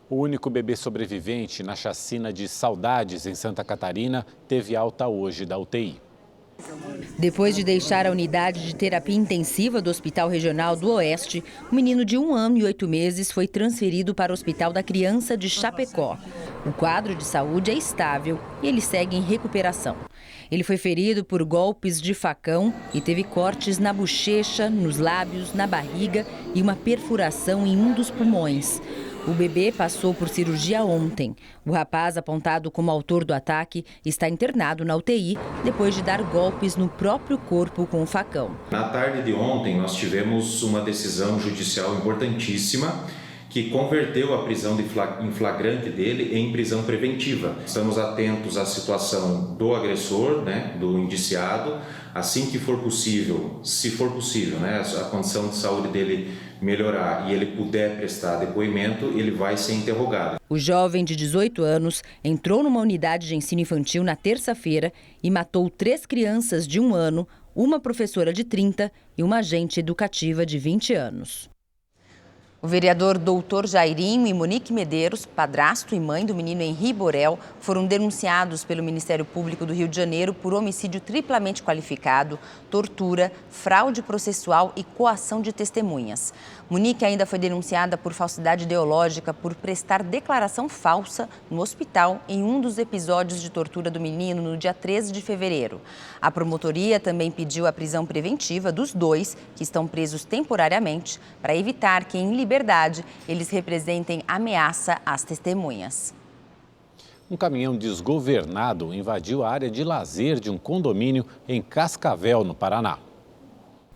O único bebê sobrevivente na chacina de Saudades, em Santa Catarina, teve alta hoje da UTI. Depois de deixar a unidade de terapia intensiva do Hospital Regional do Oeste, o menino de 1 ano e 8 meses foi transferido para o Hospital da Criança de Chapecó. O quadro de saúde é estável e ele segue em recuperação. Ele foi ferido por golpes de facão e teve cortes na bochecha, nos lábios, na barriga e uma perfuração em um dos pulmões. O bebê passou por cirurgia ontem. O rapaz, apontado como autor do ataque, está internado na UTI depois de dar golpes no próprio corpo com o facão. Na tarde de ontem, nós tivemos uma decisão judicial importantíssima que converteu a prisão em flagrante dele em prisão preventiva. Estamos atentos à situação do agressor, do indiciado. Assim que for possível, se for possível, a condição de saúde dele melhorar e ele puder prestar depoimento, ele vai ser interrogado. O jovem de 18 anos entrou numa unidade de ensino infantil na terça-feira e matou 3 crianças de 1 ano, uma professora de 30 e uma agente educativa de 20 anos. O vereador Doutor Jairinho e Monique Medeiros, padrasto e mãe do menino Henri Borel, foram denunciados pelo Ministério Público do Rio de Janeiro por homicídio triplamente qualificado, tortura, fraude processual e coação de testemunhas. Monique ainda foi denunciada por falsidade ideológica por prestar declaração falsa no hospital em um dos episódios de tortura do menino no dia 13 de fevereiro. A promotoria também pediu a prisão preventiva dos 2, que estão presos temporariamente, para evitar que, em liberdade, eles representem ameaça às testemunhas. Um caminhão desgovernado invadiu a área de lazer de um condomínio em Cascavel, no Paraná.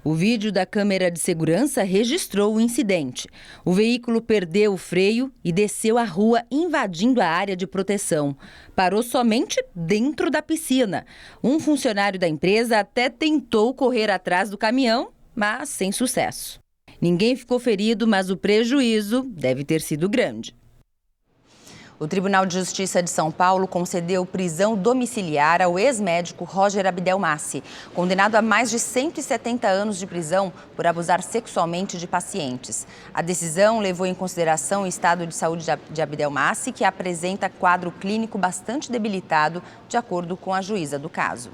O vídeo da câmera de segurança registrou o incidente. O veículo perdeu o freio e desceu a rua invadindo a área de proteção. Parou somente dentro da piscina. Um funcionário da empresa até tentou correr atrás do caminhão, mas sem sucesso. Ninguém ficou ferido, mas o prejuízo deve ter sido grande. O Tribunal de Justiça de São Paulo concedeu prisão domiciliar ao ex-médico Roger Abdelmaci, condenado a mais de 170 anos de prisão por abusar sexualmente de pacientes. A decisão levou em consideração o estado de saúde de Abdelmaci, que apresenta quadro clínico bastante debilitado, de acordo com a juíza do caso.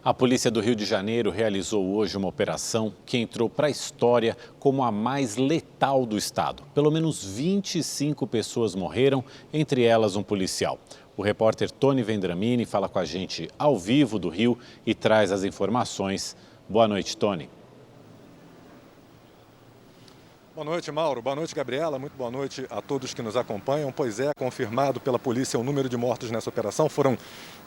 A polícia do Rio de Janeiro realizou hoje uma operação que entrou para a história como a mais letal do estado. Pelo menos 25 pessoas morreram, entre elas um policial. O repórter Tony Vendramini fala com a gente ao vivo do Rio e traz as informações. Boa noite, Tony. Boa noite, Mauro. Boa noite, Gabriela. Muito boa noite a todos que nos acompanham. Pois é, confirmado pela polícia o número de mortos nessa operação. Foram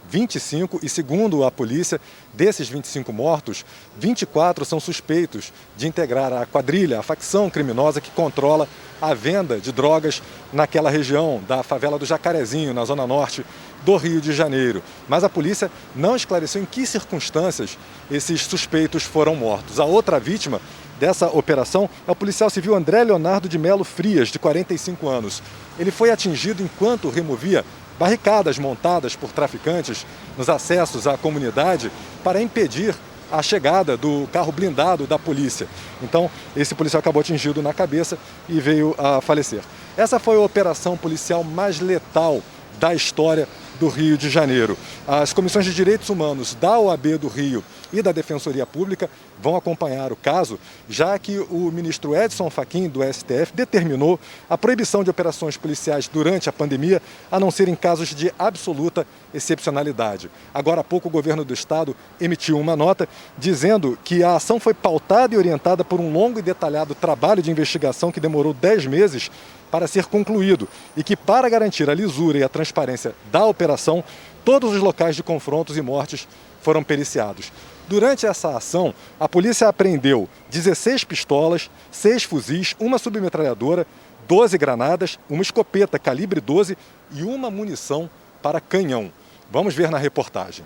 25 e, segundo a polícia, desses 25 mortos, 24 são suspeitos de integrar a quadrilha, a facção criminosa que controla a venda de drogas naquela região da favela do Jacarezinho, na zona norte do Rio de Janeiro. Mas a polícia não esclareceu em que circunstâncias esses suspeitos foram mortos. A outra vítima dessa operação é o policial civil André Leonardo de Melo Frias, de 45 anos. Ele foi atingido enquanto removia barricadas montadas por traficantes nos acessos à comunidade para impedir a chegada do carro blindado da polícia. Então, esse policial acabou atingido na cabeça e veio a falecer. Essa foi a operação policial mais letal da história do Rio de Janeiro. As comissões de direitos humanos da OAB do Rio e da Defensoria Pública vão acompanhar o caso, já que o ministro Edson Fachin, do STF, determinou a proibição de operações policiais durante a pandemia, a não ser em casos de absoluta excepcionalidade. Agora há pouco, o governo do estado emitiu uma nota dizendo que a ação foi pautada e orientada por um longo e detalhado trabalho de investigação que demorou 10 meses para ser concluído e que, para garantir a lisura e a transparência da operação, todos os locais de confrontos e mortes foram periciados. Durante essa ação, a polícia apreendeu 16 pistolas, 6 fuzis, uma submetralhadora, 12 granadas, uma escopeta calibre 12 e uma munição para canhão. Vamos ver na reportagem.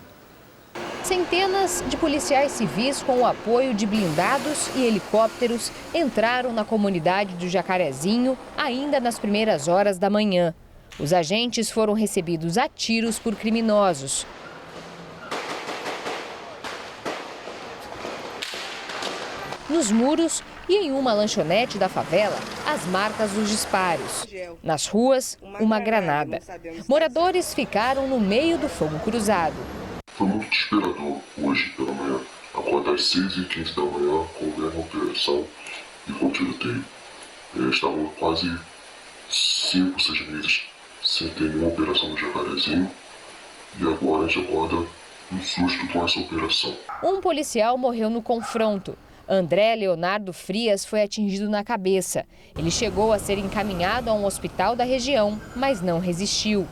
Centenas de policiais civis com o apoio de blindados e helicópteros entraram na comunidade do Jacarezinho ainda nas primeiras horas da manhã. Os agentes foram recebidos a tiros por criminosos. Nos muros e em uma lanchonete da favela, as marcas dos disparos. Nas ruas, uma granada. Moradores ficaram no meio do fogo cruzado. Foi muito desesperador hoje pela manhã. Acordar às 6h15 da manhã com a mesma operação e com tiroteio. Estavam quase 5, 6 meses sem ter nenhuma operação no Jacarezinho e agora a gente acorda um susto com essa operação. Um policial morreu no confronto. André Leonardo Frias foi atingido na cabeça. Ele chegou a ser encaminhado a um hospital da região, mas não resistiu.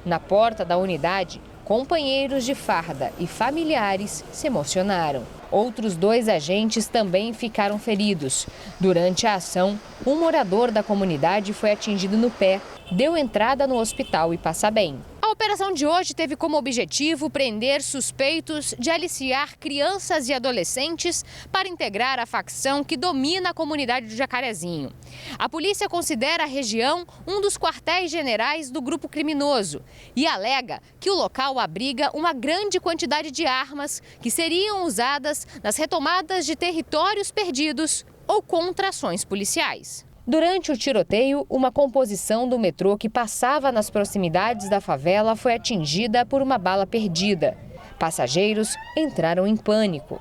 Na porta da unidade, companheiros de farda e familiares se emocionaram. Outros 2 agentes também ficaram feridos. Durante a ação, um morador da comunidade foi atingido no pé, deu entrada no hospital e passa bem. A operação de hoje teve como objetivo prender suspeitos de aliciar crianças e adolescentes para integrar a facção que domina a comunidade do Jacarezinho. A polícia considera a região um dos quartéis generais do grupo criminoso e alega que o local abriga uma grande quantidade de armas que seriam usadas nas retomadas de territórios perdidos ou contra ações policiais. Durante o tiroteio, uma composição do metrô que passava nas proximidades da favela foi atingida por uma bala perdida. Passageiros entraram em pânico.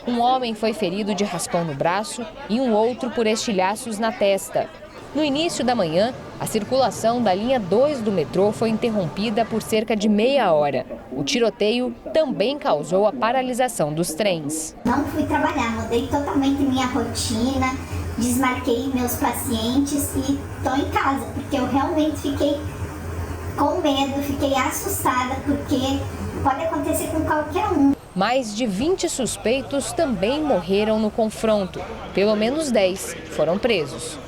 Um homem foi ferido de raspão no braço e um outro por estilhaços na testa. No início da manhã, a circulação da linha 2 do metrô foi interrompida por cerca de meia hora. O tiroteio também causou a paralisação dos trens. Não fui trabalhar, mudei totalmente minha rotina, desmarquei meus pacientes e estou em casa, porque eu realmente fiquei com medo, fiquei assustada, porque pode acontecer com qualquer um. Mais de 20 suspeitos também morreram no confronto. Pelo menos 10 foram presos.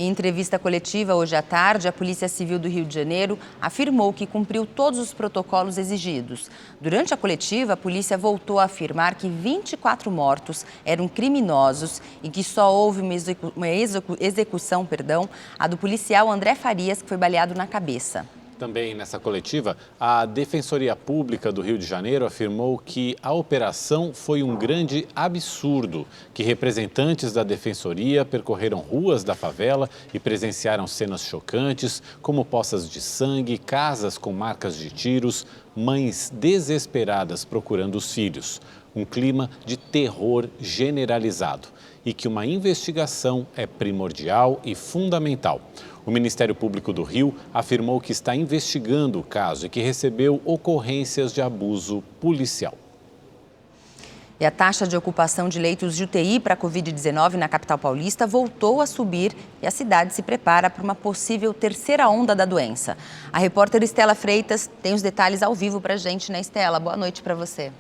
Em entrevista coletiva hoje à tarde, a Polícia Civil do Rio de Janeiro afirmou que cumpriu todos os protocolos exigidos. Durante a coletiva, a polícia voltou a afirmar que 24 mortos eram criminosos e que só houve uma execução, a do policial André Farias, que foi baleado na cabeça. Também nessa coletiva, a Defensoria Pública do Rio de Janeiro afirmou que a operação foi um grande absurdo, que representantes da Defensoria percorreram ruas da favela e presenciaram cenas chocantes, como poças de sangue, casas com marcas de tiros, mães desesperadas procurando os filhos. Um clima de terror generalizado e que uma investigação é primordial e fundamental. O Ministério Público do Rio afirmou que está investigando o caso e que recebeu ocorrências de abuso policial. E a taxa de ocupação de leitos de UTI para a Covid-19 na capital paulista voltou a subir e a cidade se prepara para uma possível terceira onda da doença. A repórter Estela Freitas tem os detalhes ao vivo para a gente, né, Estela? Boa noite para você.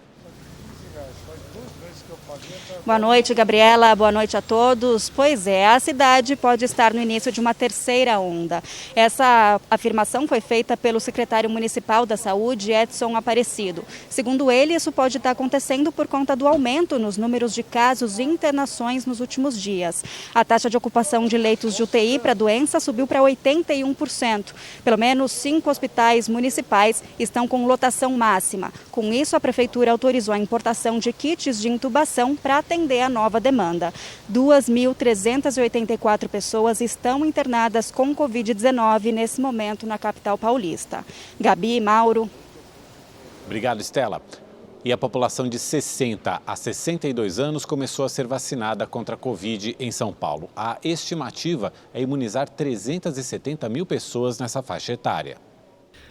Boa noite, Gabriela. Boa noite a todos. Pois é, a cidade pode estar no início de uma terceira onda. Essa afirmação foi feita pelo secretário municipal da Saúde, Edson Aparecido. Segundo ele, isso pode estar acontecendo por conta do aumento nos números de casos e internações nos últimos dias. A taxa de ocupação de leitos de UTI para a doença subiu para 81%. Pelo menos 5 hospitais municipais estão com lotação máxima. Com isso, a prefeitura autorizou a importação de kits de intubação para atender a nova demanda. 2.384 pessoas estão internadas com Covid-19 nesse momento na capital paulista. Gabi e Mauro. Obrigado, Estela. E a população de 60 a 62 anos começou a ser vacinada contra a Covid em São Paulo. A estimativa é imunizar 370 mil pessoas nessa faixa etária.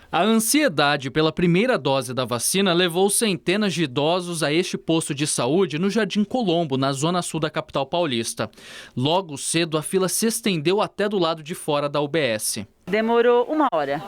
A ansiedade pela primeira dose da vacina levou centenas de idosos a este posto de saúde no Jardim Colombo, na zona sul da capital paulista. Logo cedo, a fila se estendeu até do lado de fora da UBS. Demorou uma hora.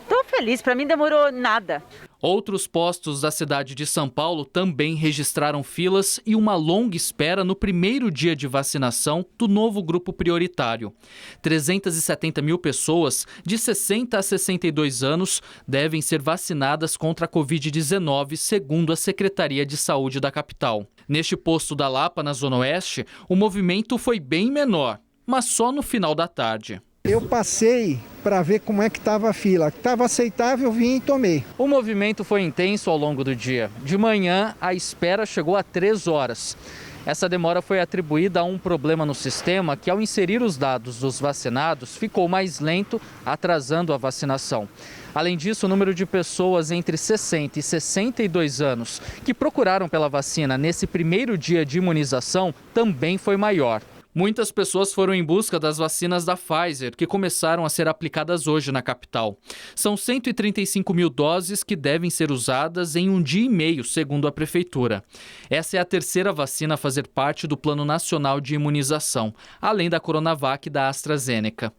Estou feliz, para mim demorou nada. Outros postos da cidade de São Paulo também registraram filas e uma longa espera no primeiro dia de vacinação do novo grupo prioritário. 370 mil pessoas de 60 a 62 anos devem ser vacinadas contra a Covid-19, segundo a Secretaria de Saúde da capital. Neste posto da Lapa, na Zona Oeste, o movimento foi bem menor, mas só no final da tarde. Eu passei para ver como é que estava a fila. Estava aceitável, eu vim e tomei. O movimento foi intenso ao longo do dia. De manhã, a espera chegou a 3 horas. Essa demora foi atribuída a um problema no sistema que, ao inserir os dados dos vacinados, ficou mais lento, atrasando a vacinação. Além disso, o número de pessoas entre 60 e 62 anos que procuraram pela vacina nesse primeiro dia de imunização também foi maior. Muitas pessoas foram em busca das vacinas da Pfizer, que começaram a ser aplicadas hoje na capital. São 135 mil doses que devem ser usadas em 1 dia e meio, segundo a Prefeitura. Essa é a terceira vacina a fazer parte do Plano Nacional de Imunização, além da Coronavac e da AstraZeneca.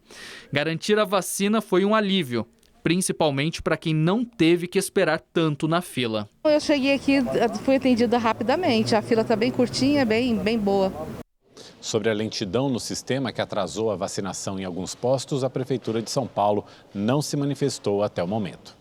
Garantir a vacina foi um alívio, principalmente para quem não teve que esperar tanto na fila. Eu cheguei aqui, fui atendida rapidamente, a fila está bem curtinha, bem boa. Sobre a lentidão no sistema que atrasou a vacinação em alguns postos, a Prefeitura de São Paulo não se manifestou até o momento.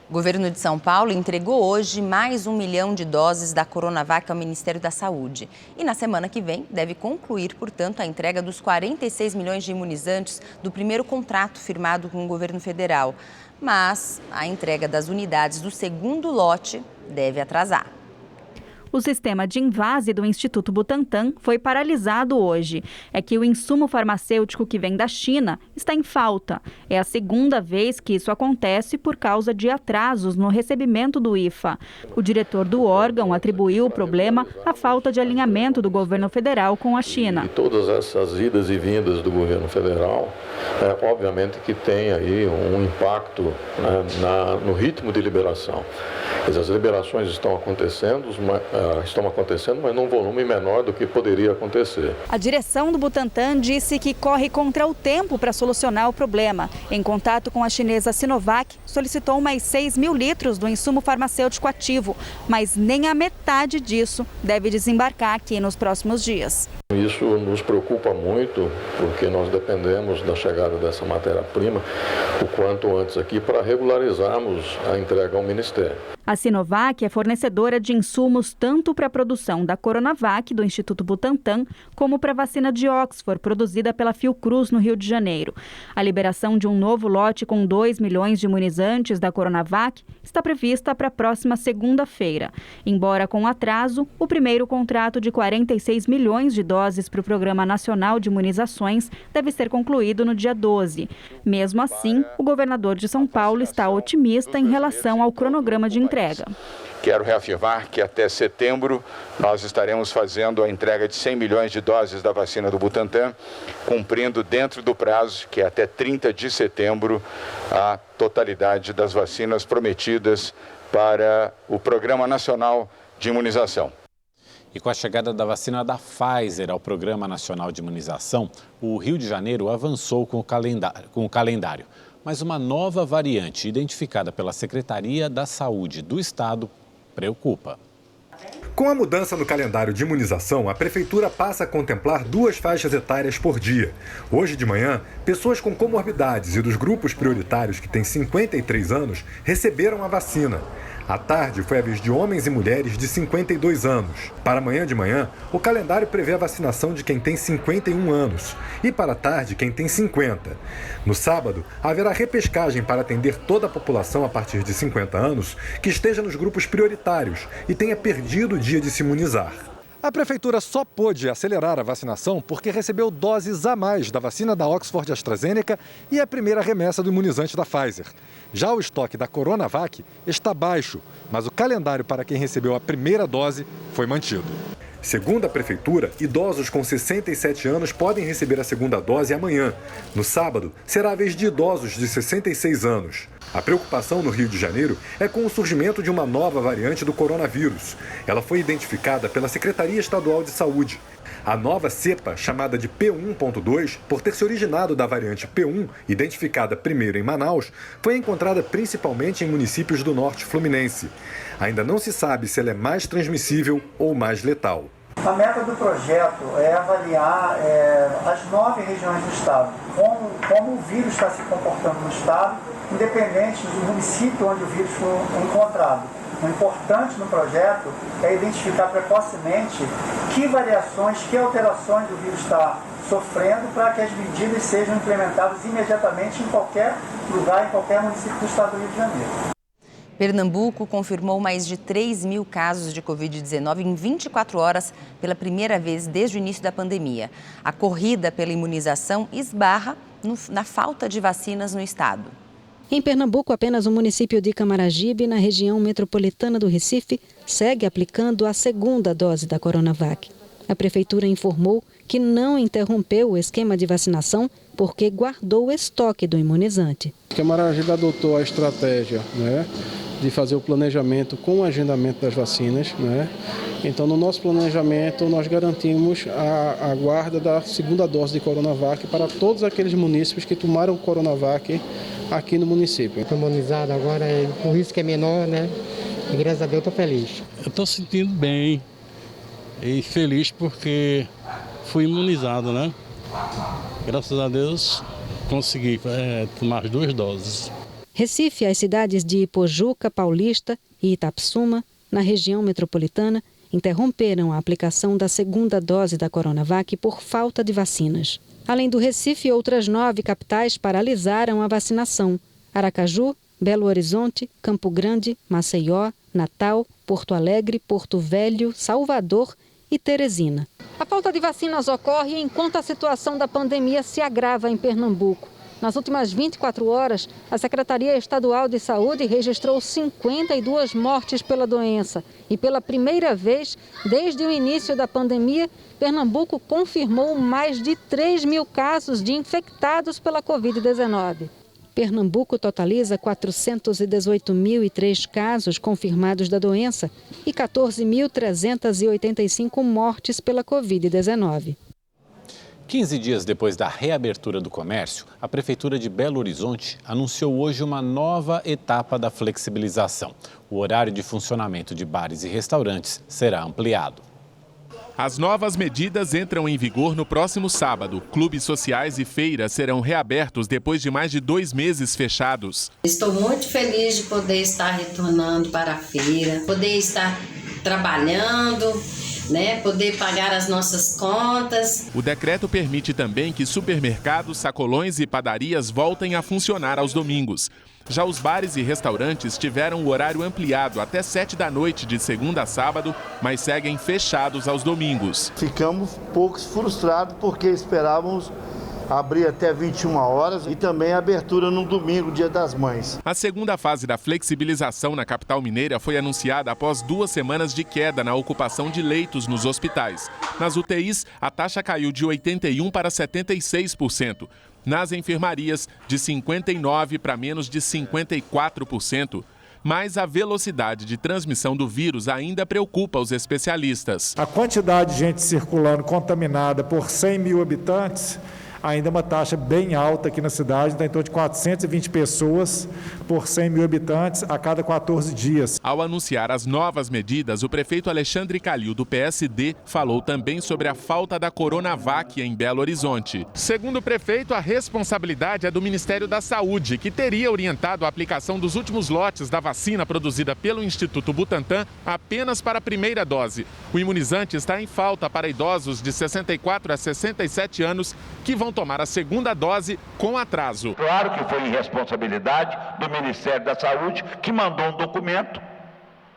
O governo de São Paulo entregou hoje mais 1 milhão de doses da Coronavac ao Ministério da Saúde. E na semana que vem deve concluir, portanto, a entrega dos 46 milhões de imunizantes do primeiro contrato firmado com o governo federal. Mas a entrega das unidades do segundo lote deve atrasar. O sistema de invase do Instituto Butantan foi paralisado hoje. É que o insumo farmacêutico que vem da China está em falta. É a segunda vez que isso acontece por causa de atrasos no recebimento do IFA. O diretor do órgão atribuiu o problema à falta de alinhamento do governo federal com a China. E todas essas idas e vindas do governo federal, obviamente que tem aí um impacto no ritmo de liberação. As liberações estão acontecendo, mas num volume menor do que poderia acontecer. A direção do Butantan disse que corre contra o tempo para solucionar o problema. Em contato com a chinesa Sinovac, solicitou mais 6 mil litros do insumo farmacêutico ativo, mas nem a metade disso deve desembarcar aqui nos próximos dias. Isso nos preocupa muito, porque nós dependemos da chegada dessa matéria-prima o quanto antes aqui para regularizarmos a entrega ao Ministério. A Sinovac é fornecedora de insumos tanto para a produção da Coronavac, do Instituto Butantan, como para a vacina de Oxford, produzida pela Fiocruz, no Rio de Janeiro. A liberação de um novo lote com 2 milhões de imunizantes da Coronavac está prevista para a próxima segunda-feira. Embora com atraso, o primeiro contrato de 46 milhões de doses para o Programa Nacional de Imunizações deve ser concluído no dia 12. Mesmo assim, o governador de São Paulo está otimista em relação ao cronograma de entrega. Quero reafirmar que até setembro nós estaremos fazendo a entrega de 100 milhões de doses da vacina do Butantan, cumprindo dentro do prazo, que é até 30 de setembro, a totalidade das vacinas prometidas para o Programa Nacional de Imunização. E com a chegada da vacina da Pfizer ao Programa Nacional de Imunização, o Rio de Janeiro avançou com o calendário. Mas uma nova variante identificada pela Secretaria da Saúde do Estado preocupa. Com a mudança no calendário de imunização, a Prefeitura passa a contemplar 2 faixas etárias por dia. Hoje de manhã, pessoas com comorbidades e dos grupos prioritários que têm 53 anos receberam a vacina. À tarde, foi a vez de homens e mulheres de 52 anos. Para amanhã de manhã, o calendário prevê a vacinação de quem tem 51 anos e para a tarde, quem tem 50. No sábado, haverá repescagem para atender toda a população a partir de 50 anos que esteja nos grupos prioritários e tenha perdido o dia de se imunizar. A Prefeitura só pôde acelerar a vacinação porque recebeu doses a mais da vacina da Oxford AstraZeneca e a primeira remessa do imunizante da Pfizer. Já o estoque da Coronavac está baixo, mas o calendário para quem recebeu a primeira dose foi mantido. Segundo a Prefeitura, idosos com 67 anos podem receber a segunda dose amanhã. No sábado, será a vez de idosos de 66 anos. A preocupação no Rio de Janeiro é com o surgimento de uma nova variante do coronavírus. Ela foi identificada pela Secretaria Estadual de Saúde. A nova cepa, chamada de P1.2, por ter se originado da variante P1, identificada primeiro em Manaus, foi encontrada principalmente em municípios do norte fluminense. Ainda não se sabe se ela é mais transmissível ou mais letal. A meta do projeto é avaliar as 9 regiões do estado, como o vírus está se comportando no estado, independente do município onde o vírus foi encontrado. O importante no projeto é identificar precocemente que variações, que alterações do vírus está sofrendo para que as medidas sejam implementadas imediatamente em qualquer lugar, em qualquer município do estado do Rio de Janeiro. Pernambuco confirmou mais de 3.000 casos de Covid-19 em 24 horas pela primeira vez desde o início da pandemia. A corrida pela imunização esbarra na falta de vacinas no estado. Em Pernambuco, apenas o município de Camaragibe, na região metropolitana do Recife, segue aplicando a segunda dose da Coronavac. A prefeitura informou que não interrompeu o esquema de vacinação porque guardou o estoque do imunizante. Camaragibe adotou a estratégia, de fazer o planejamento com o agendamento das vacinas, Então, no nosso planejamento, nós garantimos a guarda da segunda dose de Coronavac para todos aqueles munícipes que tomaram Coronavac aqui no município. Estou imunizado agora, o risco é menor, E graças a Deus estou feliz. Eu estou sentindo bem e feliz porque fui imunizado, Graças a Deus consegui tomar as 2 doses. Recife, as cidades de Ipojuca, Paulista e Itapsuma, na região metropolitana, interromperam a aplicação da segunda dose da Coronavac por falta de vacinas. Além do Recife, outras 9 capitais paralisaram a vacinação: Aracaju, Belo Horizonte, Campo Grande, Maceió, Natal, Porto Alegre, Porto Velho, Salvador e Teresina. A falta de vacinas ocorre enquanto a situação da pandemia se agrava em Pernambuco. Nas últimas 24 horas, a Secretaria Estadual de Saúde registrou 52 mortes pela doença. E pela primeira vez, desde o início da pandemia, Pernambuco confirmou mais de 3.000 casos de infectados pela Covid-19. Pernambuco totaliza 418.003 casos confirmados da doença e 14.385 mortes pela Covid-19. 15 dias depois da reabertura do comércio, a Prefeitura de Belo Horizonte anunciou hoje uma nova etapa da flexibilização. O horário de funcionamento de bares e restaurantes será ampliado. As novas medidas entram em vigor no próximo sábado. Clubes sociais e feiras serão reabertos depois de mais de 2 meses fechados. Estou muito feliz de poder estar retornando para a feira, poder estar trabalhando, poder pagar as nossas contas. O decreto permite também que supermercados, sacolões e padarias voltem a funcionar aos domingos. Já os bares e restaurantes tiveram o horário ampliado até 7 da noite de segunda a sábado, mas seguem fechados aos domingos. Ficamos poucos frustrados porque esperávamos abrir até 21 horas e também a abertura no domingo, Dia das Mães. A segunda fase da flexibilização na capital mineira foi anunciada após 2 semanas de queda na ocupação de leitos nos hospitais. Nas UTIs, a taxa caiu de 81% para 76%. Nas enfermarias, de 59% para menos de 54%. Mas a velocidade de transmissão do vírus ainda preocupa os especialistas. A quantidade de gente circulando contaminada por 100 mil habitantes ainda é uma taxa bem alta aqui na cidade, então em torno de 420 pessoas por 100 mil habitantes a cada 14 dias. Ao anunciar as novas medidas, o prefeito Alexandre Calil, do PSD, falou também sobre a falta da Coronavac em Belo Horizonte. Segundo o prefeito, a responsabilidade é do Ministério da Saúde, que teria orientado a aplicação dos últimos lotes da vacina produzida pelo Instituto Butantan apenas para a primeira dose. O imunizante está em falta para idosos de 64 a 67 anos que vão tomar a segunda dose com atraso. Claro que foi irresponsabilidade do Ministério da Saúde, que mandou um documento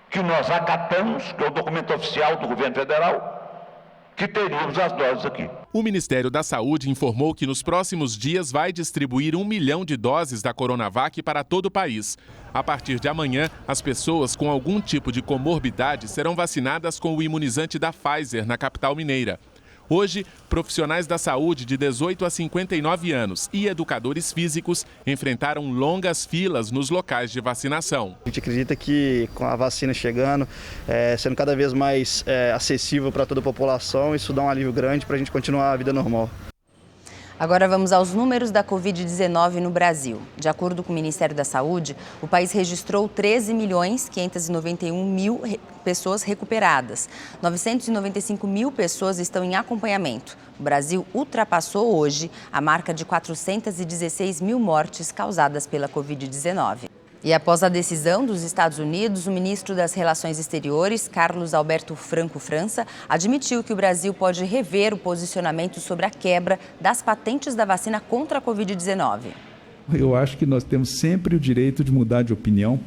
que nós acatamos, que é o documento oficial do governo federal, que teríamos as doses aqui. O Ministério da Saúde informou que nos próximos dias vai distribuir 1 milhão de doses da Coronavac para todo o país. A partir de amanhã, as pessoas com algum tipo de comorbidade serão vacinadas com o imunizante da Pfizer na capital mineira. Hoje, profissionais da saúde de 18 a 59 anos e educadores físicos enfrentaram longas filas nos locais de vacinação. A gente acredita que com a vacina chegando, sendo cada vez mais acessível para toda a população, isso dá um alívio grande para a gente continuar a vida normal. Agora vamos aos números da Covid-19 no Brasil. De acordo com o Ministério da Saúde, o país registrou 13.591.000 pessoas recuperadas. 995.000 pessoas estão em acompanhamento. O Brasil ultrapassou hoje a marca de 416 mil mortes causadas pela Covid-19. E após a decisão dos Estados Unidos, o ministro das Relações Exteriores, Carlos Alberto Franco França, admitiu que o Brasil pode rever o posicionamento sobre a quebra das patentes da vacina contra a Covid-19. Eu acho que nós temos sempre o direito de mudar de opinião,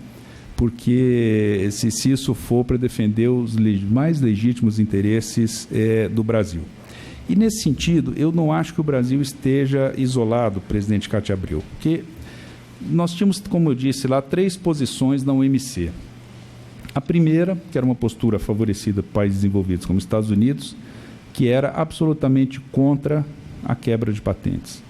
porque se isso for para defender os mais legítimos interesses do Brasil. E nesse sentido, eu não acho que o Brasil esteja isolado, presidente Cátia Abreu, porque nós tínhamos, como eu disse lá, 3 posições na OMC. A primeira, que era uma postura favorecida por países desenvolvidos como Estados Unidos, que era absolutamente contra a quebra de patentes.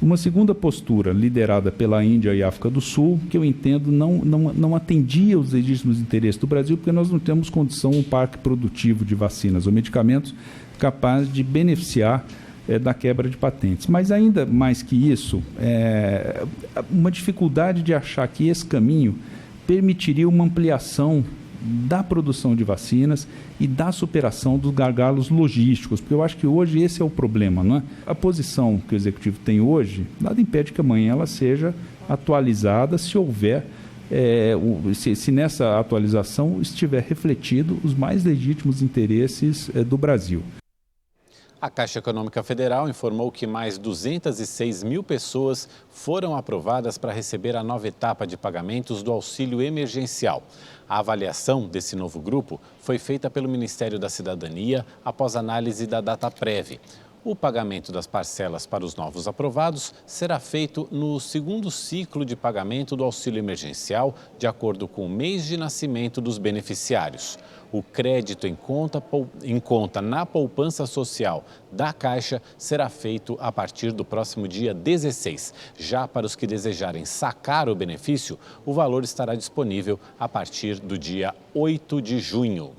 Uma segunda postura, liderada pela Índia e África do Sul, que eu entendo não atendia os legítimos interesses do Brasil, porque nós não temos condição, um parque produtivo de vacinas ou medicamentos capaz de beneficiar da quebra de patentes. Mas ainda mais que isso, uma dificuldade de achar que esse caminho permitiria uma ampliação da produção de vacinas e da superação dos gargalos logísticos, porque eu acho que hoje esse é o problema, não é? A posição que o Executivo tem hoje, nada impede que amanhã ela seja atualizada se houver, se nessa atualização estiver refletido os mais legítimos interesses do Brasil. A Caixa Econômica Federal informou que mais 206 mil pessoas foram aprovadas para receber a nova etapa de pagamentos do auxílio emergencial. A avaliação desse novo grupo foi feita pelo Ministério da Cidadania após análise da Dataprev. O pagamento das parcelas para os novos aprovados será feito no segundo ciclo de pagamento do auxílio emergencial, de acordo com o mês de nascimento dos beneficiários. O crédito em conta na poupança social da Caixa será feito a partir do próximo dia 16. Já para os que desejarem sacar o benefício, o valor estará disponível a partir do dia 8 de junho.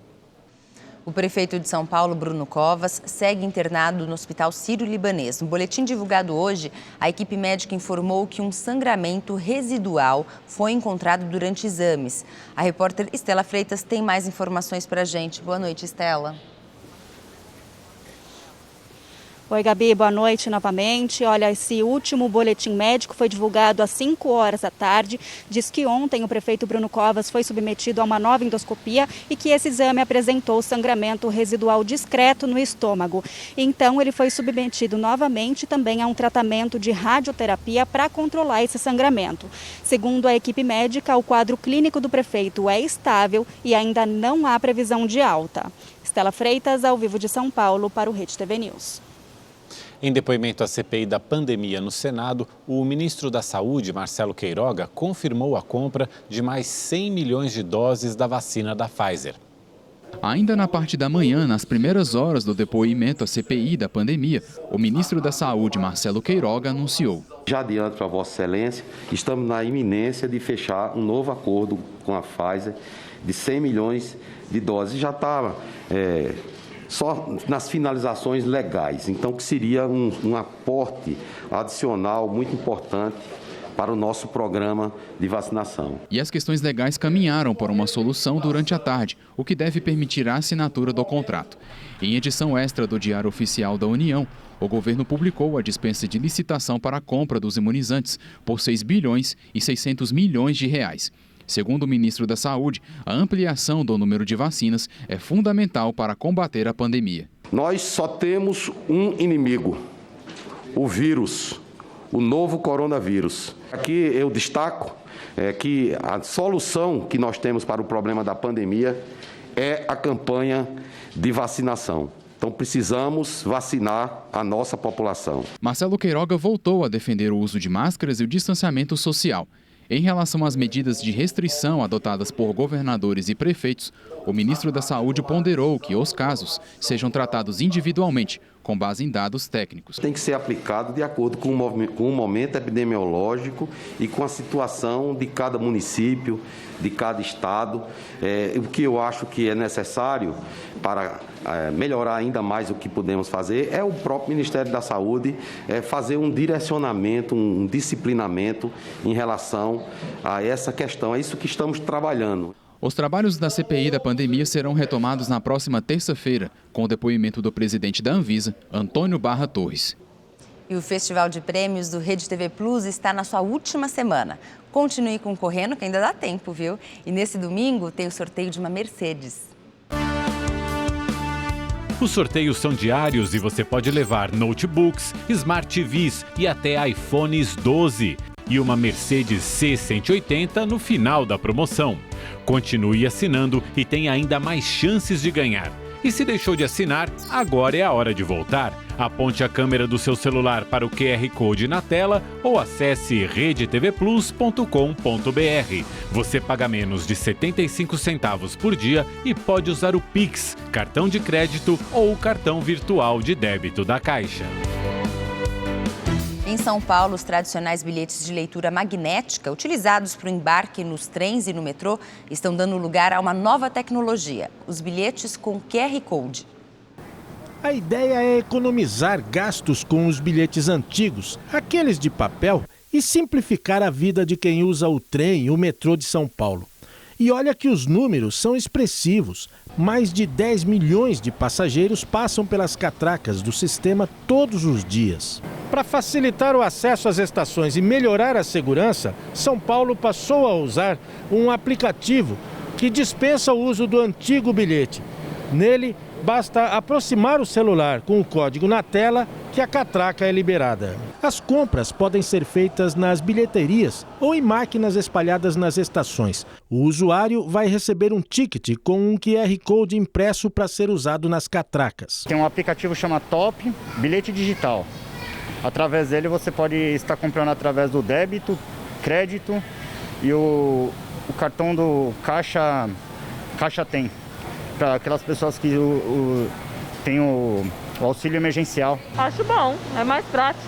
O prefeito de São Paulo, Bruno Covas, segue internado no Hospital Sírio-Libanês. No boletim divulgado hoje, a equipe médica informou que um sangramento residual foi encontrado durante exames. A repórter Estela Freitas tem mais informações para a gente. Boa noite, Estela. Oi, Gabi, boa noite novamente. Olha, esse último boletim médico foi divulgado às 5 horas da tarde. Diz que ontem o prefeito Bruno Covas foi submetido a uma nova endoscopia e que esse exame apresentou sangramento residual discreto no estômago. Então, ele foi submetido novamente também a um tratamento de radioterapia para controlar esse sangramento. Segundo a equipe médica, o quadro clínico do prefeito é estável e ainda não há previsão de alta. Estela Freitas, ao vivo de São Paulo, para o Rede TV News. Em depoimento à CPI da pandemia no Senado, o ministro da Saúde, Marcelo Queiroga, confirmou a compra de mais 100 milhões de doses da vacina da Pfizer. Ainda na parte da manhã, nas primeiras horas do depoimento à CPI da pandemia, o ministro da Saúde, Marcelo Queiroga, anunciou. Já adianto para Vossa Excelência, estamos na iminência de fechar um novo acordo com a Pfizer de 100 milhões de doses. Já estava só nas finalizações legais, então que seria um aporte adicional muito importante para o nosso programa de vacinação. E as questões legais caminharam para uma solução durante a tarde, o que deve permitir a assinatura do contrato. Em edição extra do Diário Oficial da União, o governo publicou a dispensa de licitação para a compra dos imunizantes por 6 bilhões e 600 milhões de reais. Segundo o ministro da Saúde, a ampliação do número de vacinas é fundamental para combater a pandemia. Nós só temos um inimigo, o vírus, o novo coronavírus. Aqui eu destaco que a solução que nós temos para o problema da pandemia é a campanha de vacinação. Então precisamos vacinar a nossa população. Marcelo Queiroga voltou a defender o uso de máscaras e o distanciamento social. Em relação às medidas de restrição adotadas por governadores e prefeitos, o ministro da Saúde ponderou que os casos sejam tratados individualmente, com base em dados técnicos. Tem que ser aplicado de acordo com o momento epidemiológico e com a situação de cada município, de cada estado. O que eu acho que é necessário para melhorar ainda mais o que podemos fazer é o próprio Ministério da Saúde fazer um direcionamento, um disciplinamento em relação a essa questão. É isso que estamos trabalhando. Os trabalhos da CPI da pandemia serão retomados na próxima terça-feira, com o depoimento do presidente da Anvisa, Antônio Barra Torres. E o Festival de Prêmios do Rede TV Plus está na sua última semana. Continue concorrendo, que ainda dá tempo, viu? E nesse domingo tem o sorteio de uma Mercedes. Os sorteios são diários e você pode levar notebooks, Smart TVs e até iPhones 12. E uma Mercedes C180 no final da promoção. Continue assinando e tem ainda mais chances de ganhar. E se deixou de assinar, agora é a hora de voltar. Aponte a câmera do seu celular para o QR Code na tela ou acesse redetvplus.com.br. Você paga menos de 75 centavos por dia e pode usar o Pix, cartão de crédito ou o cartão virtual de débito da Caixa. Em São Paulo, os tradicionais bilhetes de leitura magnética, utilizados para o embarque nos trens e no metrô, estão dando lugar a uma nova tecnologia, os bilhetes com QR Code. A ideia é economizar gastos com os bilhetes antigos, aqueles de papel, e simplificar a vida de quem usa o trem e o metrô de São Paulo. E olha que os números são expressivos. Mais de 10 milhões de passageiros passam pelas catracas do sistema todos os dias. Para facilitar o acesso às estações e melhorar a segurança, São Paulo passou a usar um aplicativo que dispensa o uso do antigo bilhete. Nele, basta aproximar o celular com o código na tela que a catraca é liberada. As compras podem ser feitas nas bilheterias ou em máquinas espalhadas nas estações. O usuário vai receber um ticket com um QR Code impresso para ser usado nas catracas. Tem um aplicativo chamado Top Bilhete Digital. Através dele você pode estar comprando através do débito, crédito e o cartão do Caixa Tem. Para aquelas pessoas que têm o auxílio emergencial. Acho bom, é mais prático.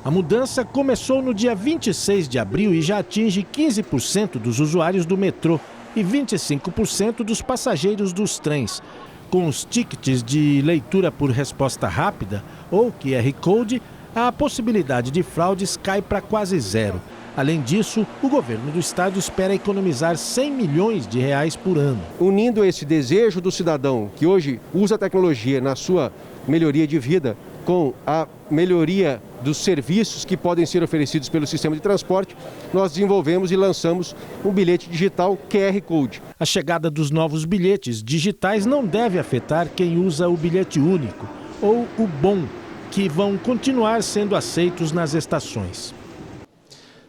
A mudança começou no dia 26 de abril e já atinge 15% dos usuários do metrô e 25% dos passageiros dos trens. Com os tickets de leitura por resposta rápida ou QR Code, a possibilidade de fraudes cai para quase zero. Além disso, o governo do estado espera economizar 100 milhões de reais por ano. Unindo esse desejo do cidadão que hoje usa a tecnologia na sua melhoria de vida com a melhoria dos serviços que podem ser oferecidos pelo sistema de transporte, nós desenvolvemos e lançamos um bilhete digital QR Code. A chegada dos novos bilhetes digitais não deve afetar quem usa o bilhete único ou o BOM, que vão continuar sendo aceitos nas estações.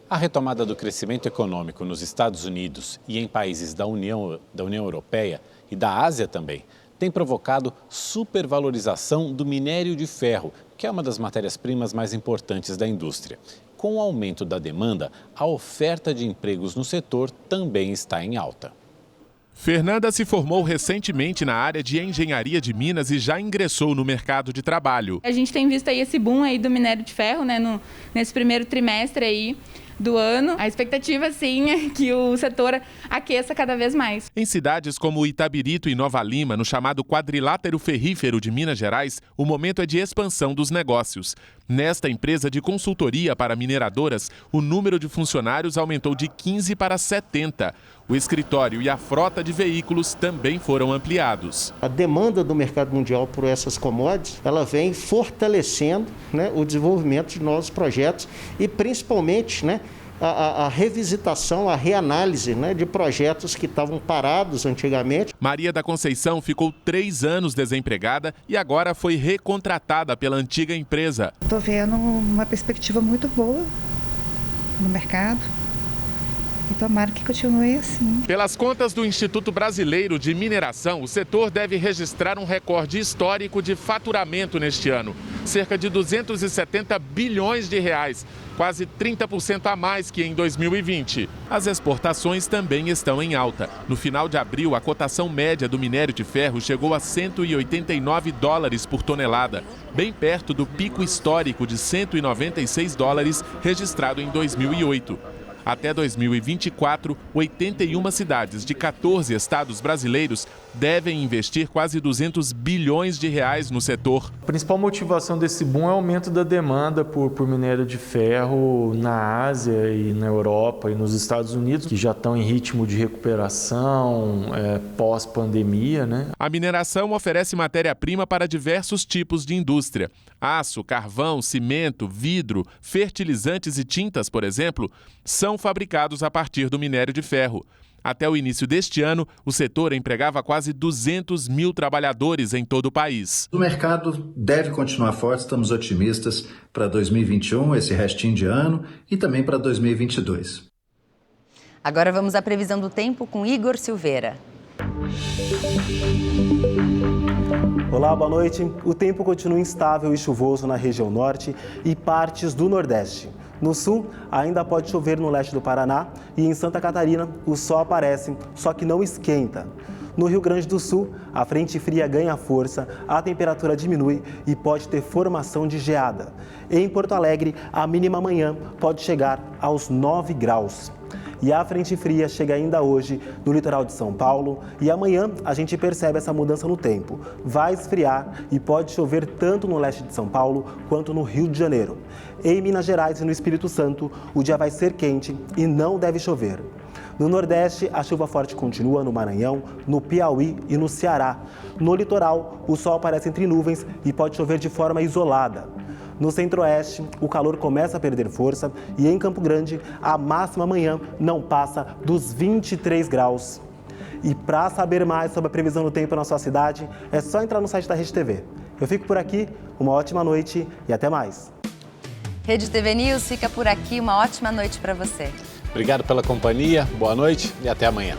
A retomada do crescimento econômico nos Estados Unidos e em países da União Europeia e da Ásia também tem provocado supervalorização do minério de ferro, que é uma das matérias-primas mais importantes da indústria. Com o aumento da demanda, a oferta de empregos no setor também está em alta. Fernanda se formou recentemente na área de engenharia de Minas e já ingressou no mercado de trabalho. A gente tem visto aí esse boom aí do minério de ferro, né, nesse primeiro trimestre aí do ano. A expectativa, sim, é que o setor aqueça cada vez mais. Em cidades como Itabirito e Nova Lima, no chamado quadrilátero ferrífero de Minas Gerais, o momento é de expansão dos negócios. Nesta empresa de consultoria para mineradoras, o número de funcionários aumentou de 15 para 70. O escritório e a frota de veículos também foram ampliados. A demanda do mercado mundial por essas commodities, ela vem fortalecendo, né, o desenvolvimento de novos projetos e principalmente, né, a revisitação, a reanálise, né, de projetos que estavam parados antigamente. Maria da Conceição ficou 3 anos desempregada e agora foi recontratada pela antiga empresa. Estou vendo uma perspectiva muito boa no mercado. E tomara que continue assim. Pelas contas do Instituto Brasileiro de Mineração, o setor deve registrar um recorde histórico de faturamento neste ano. Cerca de 270 bilhões de reais, quase 30% a mais que em 2020. As exportações também estão em alta. No final de abril, a cotação média do minério de ferro chegou a $189 por tonelada, bem perto do pico histórico de $196 registrado em 2008. Até 2024, 81 cidades de 14 estados brasileiros devem investir quase 200 bilhões de reais no setor. A principal motivação desse boom é o aumento da demanda por minério de ferro na Ásia e na Europa e nos Estados Unidos, que já estão em ritmo de recuperação pós-pandemia, né? A mineração oferece matéria-prima para diversos tipos de indústria. Aço, carvão, cimento, vidro, fertilizantes e tintas, por exemplo, são fabricados a partir do minério de ferro. Até o início deste ano, o setor empregava quase 200 mil trabalhadores em todo o país. O mercado deve continuar forte, estamos otimistas para 2021, esse restinho de ano, e também para 2022. Agora vamos à previsão do tempo com Igor Silveira. Olá, boa noite. O tempo continua instável e chuvoso na região norte e partes do nordeste. No sul, ainda pode chover no leste do Paraná e em Santa Catarina o sol aparece, só que não esquenta. No Rio Grande do Sul, a frente fria ganha força, a temperatura diminui e pode ter formação de geada. Em Porto Alegre, a mínima amanhã pode chegar aos 9 graus. E a frente fria chega ainda hoje no litoral de São Paulo e amanhã a gente percebe essa mudança no tempo. Vai esfriar e pode chover tanto no leste de São Paulo quanto no Rio de Janeiro. Em Minas Gerais e no Espírito Santo, o dia vai ser quente e não deve chover. No Nordeste, a chuva forte continua no Maranhão, no Piauí e no Ceará. No litoral, o sol aparece entre nuvens e pode chover de forma isolada. No Centro-Oeste, o calor começa a perder força e em Campo Grande, a máxima amanhã não passa dos 23 graus. E para saber mais sobre a previsão do tempo na sua cidade, é só entrar no site da Rede TV. Eu fico por aqui, uma ótima noite e até mais. Rede TV News fica por aqui, uma ótima noite para você. Obrigado pela companhia, boa noite e até amanhã.